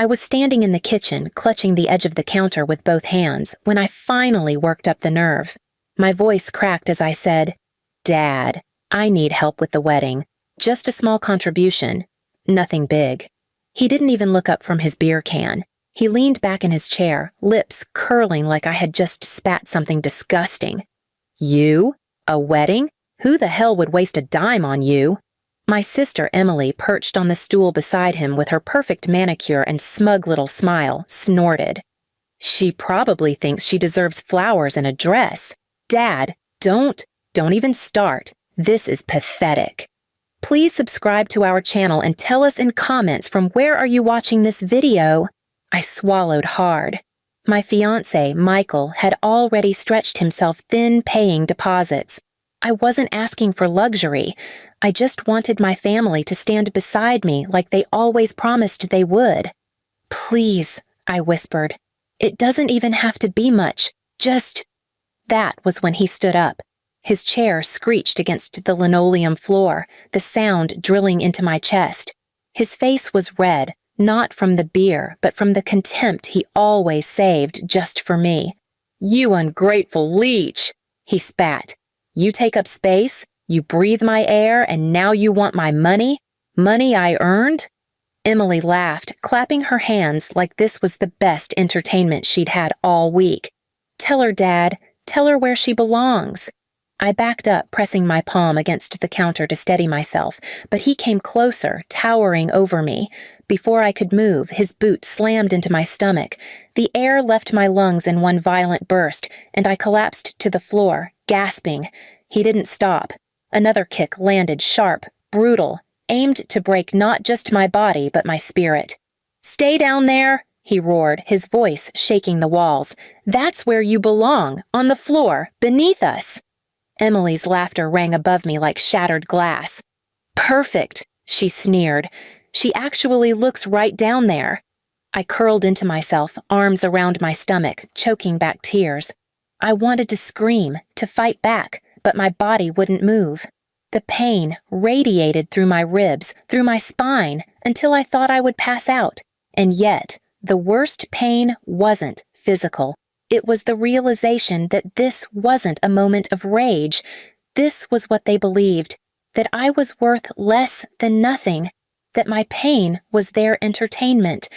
I was standing in the kitchen, clutching the edge of the counter with both hands, when I finally worked up the nerve. My voice cracked as I said, "Dad, I need help with the wedding. Just a small contribution. Nothing big." He didn't even look up from his beer can. He leaned back in his chair, lips curling like I had just spat something disgusting. "You? A wedding? Who the hell would waste a dime on you?" My sister Emily, perched on the stool beside him with her perfect manicure and smug little smile, snorted. "She probably thinks she deserves flowers and a dress. Dad, don't even start. This is pathetic." Please subscribe to our channel and tell us in comments from where are you watching this video? I swallowed hard. My fiancé, Michael, had already stretched himself thin paying deposits. I wasn't asking for luxury. I just wanted my family to stand beside me like they always promised they would. "Please," I whispered. "It doesn't even have to be much. Just—" That was when he stood up. His chair screeched against the linoleum floor, the sound drilling into my chest. His face was red, not from the beer, but from the contempt he always saved just for me. "You ungrateful leech," he spat. "You take up space, you breathe my air, and now you want my money? Money I earned?" Emily laughed, clapping her hands like this was the best entertainment she'd had all week. "Tell her, Dad. Tell her where she belongs." I backed up, pressing my palm against the counter to steady myself, but he came closer, towering over me. Before I could move, his boot slammed into my stomach. The air left my lungs in one violent burst, and I collapsed to the floor, gasping. He didn't stop. Another kick landed sharp, brutal, aimed to break not just my body but my spirit. "Stay down there!" he roared, his voice shaking the walls. "That's where you belong, on the floor, beneath us." Emily's laughter rang above me like shattered glass. "Perfect," she sneered. "She actually looks right down there." I curled into myself, arms around my stomach, choking back tears. I wanted to scream, to fight back, but my body wouldn't move. The pain radiated through my ribs, through my spine, until I thought I would pass out. And yet, the worst pain wasn't physical. It was the realization that this wasn't a moment of rage. This was what they believed, that I was worth less than nothing, that my pain was their entertainment.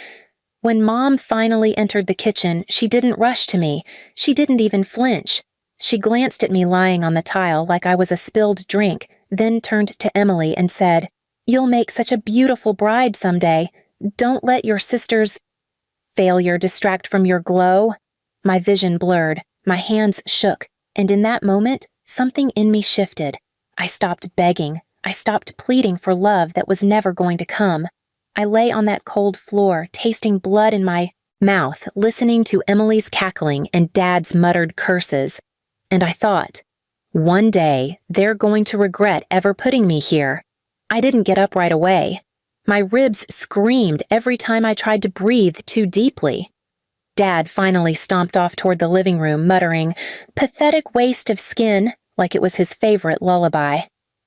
When Mom finally entered the kitchen, she didn't rush to me. She didn't even flinch. She glanced at me lying on the tile like I was a spilled drink, then turned to Emily and said, "You'll make such a beautiful bride someday. Don't let your sister's failure distract from your glow." My vision blurred, my hands shook, and in that moment, something in me shifted. I stopped begging. I stopped pleading for love that was never going to come. I lay on that cold floor, tasting blood in my mouth, listening to Emily's cackling and Dad's muttered curses. And I thought, one day, they're going to regret ever putting me here. I didn't get up right away. My ribs screamed every time I tried to breathe too deeply. Dad finally stomped off toward the living room, muttering, "Pathetic waste of skin," like it was his favorite lullaby.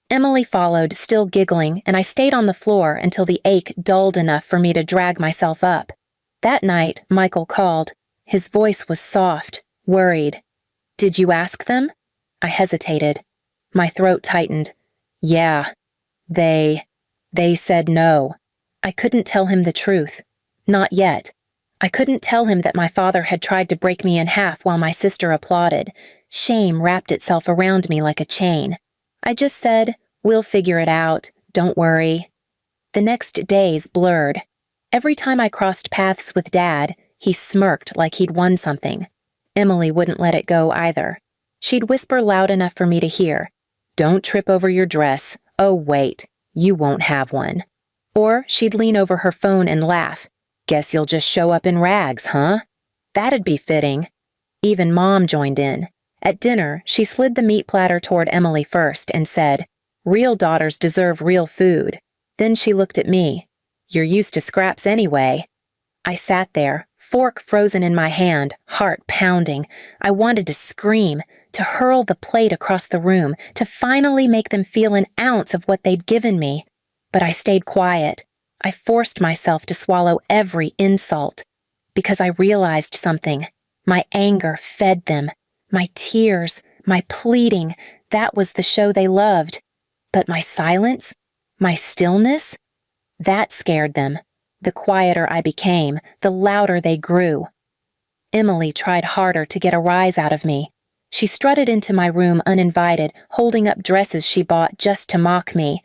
Emily followed, still giggling, and I stayed on the floor until the ache dulled enough for me to drag myself up. That night, Michael called. His voice was soft, worried. "Did you ask them?" I hesitated. My throat tightened. "Yeah. They said no." I couldn't tell him the truth. Not yet. I couldn't tell him that my father had tried to break me in half while my sister applauded. Shame wrapped itself around me like a chain. I just said, "We'll figure it out. Don't worry." The next days blurred. Every time I crossed paths with Dad, he smirked like he'd won something. Emily wouldn't let it go either. She'd whisper loud enough for me to hear, "Don't trip over your dress. Oh, wait, you won't have one." Or she'd lean over her phone and laugh. "Guess you'll just show up in rags, huh?" That'd be fitting. Even Mom joined in. At dinner, she slid the meat platter toward Emily first and said, "Real daughters deserve real food." Then she looked at me. "You're used to scraps anyway." I sat there, fork frozen in my hand, heart pounding. I wanted to scream, to hurl the plate across the room, to finally make them feel an ounce of what they'd given me. But I stayed quiet. I forced myself to swallow every insult, because I realized something. My anger fed them. My tears, my pleading, that was the show they loved. But my silence, my stillness, that scared them. The quieter I became, the louder they grew. Emily tried harder to get a rise out of me. She strutted into my room uninvited, holding up dresses she bought just to mock me.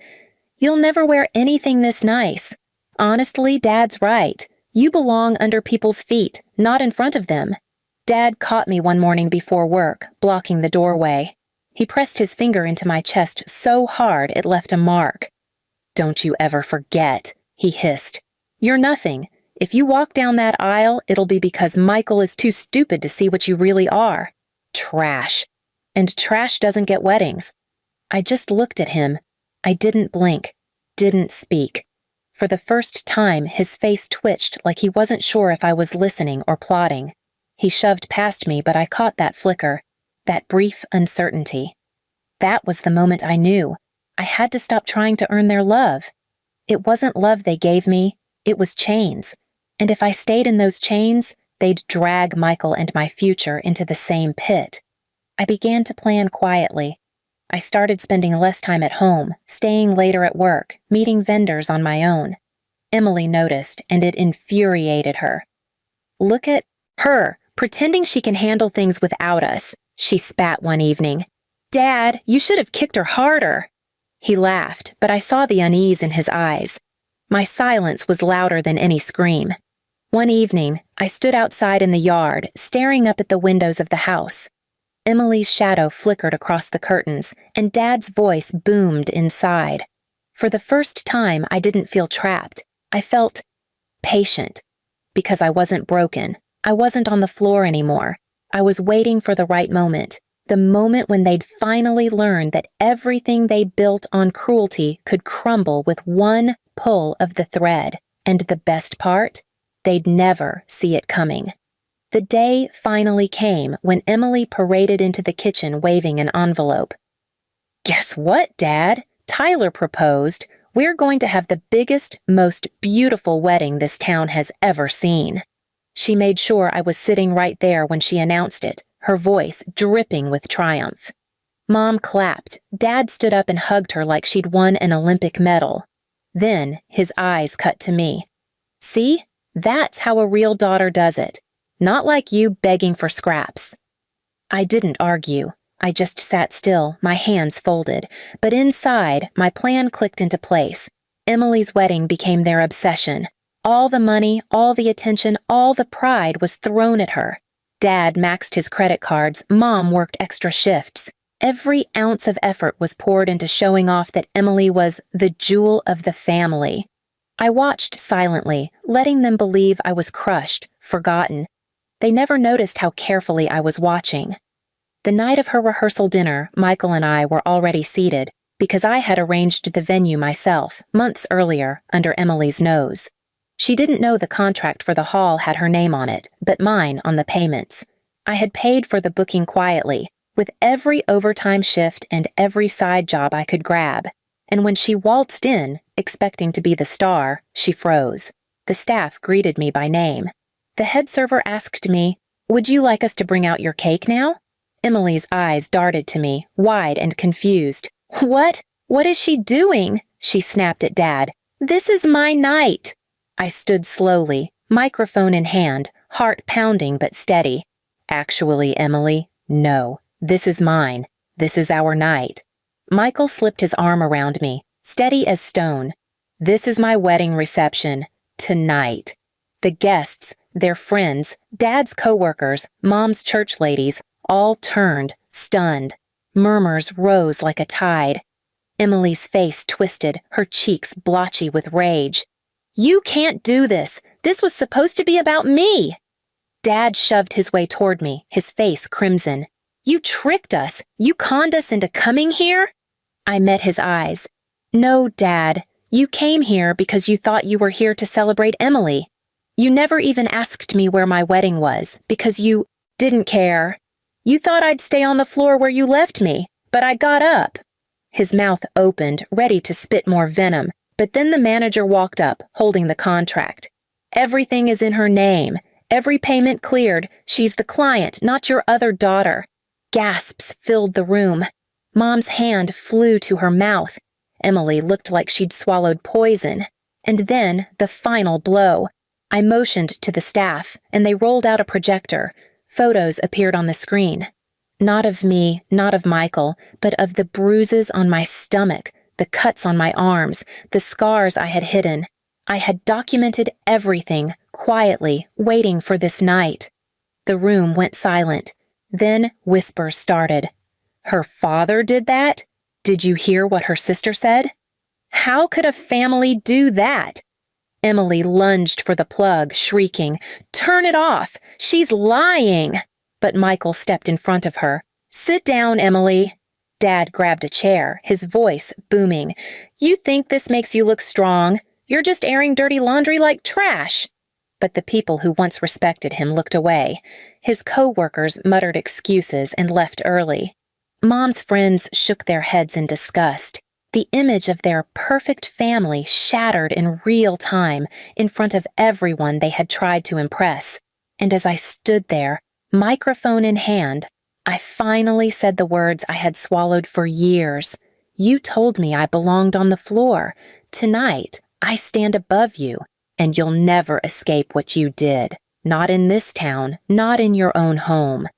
"You'll never wear anything this nice. Honestly, Dad's right. You belong under people's feet, not in front of them." Dad caught me one morning before work, blocking the doorway. He pressed his finger into my chest so hard it left a mark. "Don't you ever forget," he hissed. "You're nothing. If you walk down that aisle, it'll be because Michael is too stupid to see what you really are. Trash. And trash doesn't get weddings." I just looked at him. I didn't blink, didn't speak. For the first time, his face twitched like he wasn't sure if I was listening or plotting. He shoved past me, but I caught that flicker, that brief uncertainty. That was the moment I knew. I had to stop trying to earn their love. It wasn't love they gave me, it was chains. And if I stayed in those chains, they'd drag Michael and my future into the same pit. I began to plan quietly. I started spending less time at home, staying later at work, meeting vendors on my own. Emily noticed, and it infuriated her. "Look at her, pretending she can handle things without us," she spat one evening. "Dad, you should have kicked her harder." He laughed, but I saw the unease in his eyes. My silence was louder than any scream. One evening, I stood outside in the yard, staring up at the windows of the house. Emily's shadow flickered across the curtains, and Dad's voice boomed inside. For the first time, I didn't feel trapped. I felt patient, because I wasn't broken. I wasn't on the floor anymore. I was waiting for the right moment, the moment when they'd finally learn that everything they built on cruelty could crumble with one pull of the thread. And the best part? They'd never see it coming. The day finally came when Emily paraded into the kitchen waving an envelope. "Guess what, Dad? Tyler proposed. We're going to have the biggest, most beautiful wedding this town has ever seen." She made sure I was sitting right there when she announced it, her voice dripping with triumph. Mom clapped. Dad stood up and hugged her like she'd won an Olympic medal. Then his eyes cut to me. "See? That's how a real daughter does it. Not like you begging for scraps." I didn't argue. I just sat still, my hands folded. But inside, my plan clicked into place. Emily's wedding became their obsession. All the money, all the attention, all the pride was thrown at her. Dad maxed his credit cards, Mom worked extra shifts. Every ounce of effort was poured into showing off that Emily was the jewel of the family. I watched silently, letting them believe I was crushed, forgotten. They never noticed how carefully I was watching. The night of her rehearsal dinner, Michael and I were already seated, because I had arranged the venue myself, months earlier, under Emily's nose. She didn't know the contract for the hall had her name on it, but mine on the payments. I had paid for the booking quietly, with every overtime shift and every side job I could grab. And when she waltzed in, expecting to be the star, she froze. The staff greeted me by name. The head server asked me, "Would you like us to bring out your cake now?" Emily's eyes darted to me, wide and confused. "What? What is she doing?" she snapped at Dad. "This is my night." I stood slowly, microphone in hand, heart pounding but steady. "Actually, Emily, no. This is mine. This is our night." Michael slipped his arm around me, steady as stone. "This is my wedding reception. Tonight." The guests, their friends, Dad's coworkers, Mom's church ladies, all turned, stunned. Murmurs rose like a tide. Emily's face twisted, her cheeks blotchy with rage. "You can't do this. This was supposed to be about me." Dad shoved his way toward me, his face crimson. "You tricked us. You conned us into coming here?" I met his eyes. "No, Dad. You came here because you thought you were here to celebrate Emily. You never even asked me where my wedding was, because you didn't care. You thought I'd stay on the floor where you left me, but I got up." His mouth opened, ready to spit more venom, But then the manager walked up, holding the contract. "Everything is in her name. Every payment cleared. She's the client, not your other daughter." Gasps filled the room. Mom's hand flew to her mouth. Emily looked like she'd swallowed poison. And then, the final blow. I motioned to the staff, and they rolled out a projector. Photos appeared on the screen. Not of me, not of Michael, but of the bruises on my stomach, the cuts on my arms, the scars I had hidden. I had documented everything, quietly, waiting for this night. The room went silent. Then whispers started. "Her father did that? Did you hear what her sister said? How could a family do that?" Emily lunged for the plug, shrieking, "Turn it off! She's lying!" But Michael stepped in front of her. "Sit down, Emily." Dad grabbed a chair, his voice booming. "You think this makes you look strong? You're just airing dirty laundry like trash." But the people who once respected him looked away. His co-workers muttered excuses and left early. Mom's friends shook their heads in disgust. The image of their perfect family shattered in real time in front of everyone they had tried to impress. And as I stood there, microphone in hand, I finally said the words I had swallowed for years. "You told me I belonged on the floor. Tonight, I stand above you, and you'll never escape what you did. Not in this town, not in your own home."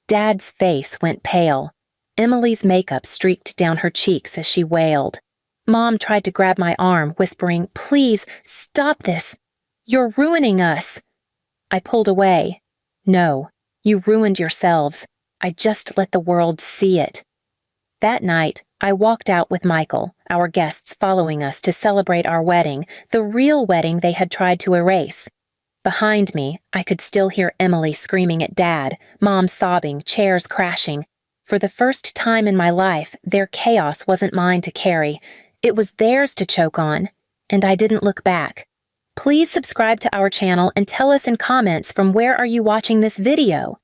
Dad's face went pale. Emily's makeup streaked down her cheeks as she wailed. Mom tried to grab my arm, whispering, "Please, stop this. You're ruining us." I pulled away. "No, you ruined yourselves. I just let the world see it." That night, I walked out with Michael, our guests following us to celebrate our wedding, the real wedding they had tried to erase. Behind me, I could still hear Emily screaming at Dad, Mom sobbing, chairs crashing. For the first time in my life, their chaos wasn't mine to carry. It was theirs to choke on, and I didn't look back. Please subscribe to our channel and tell us in comments from where are you watching this video.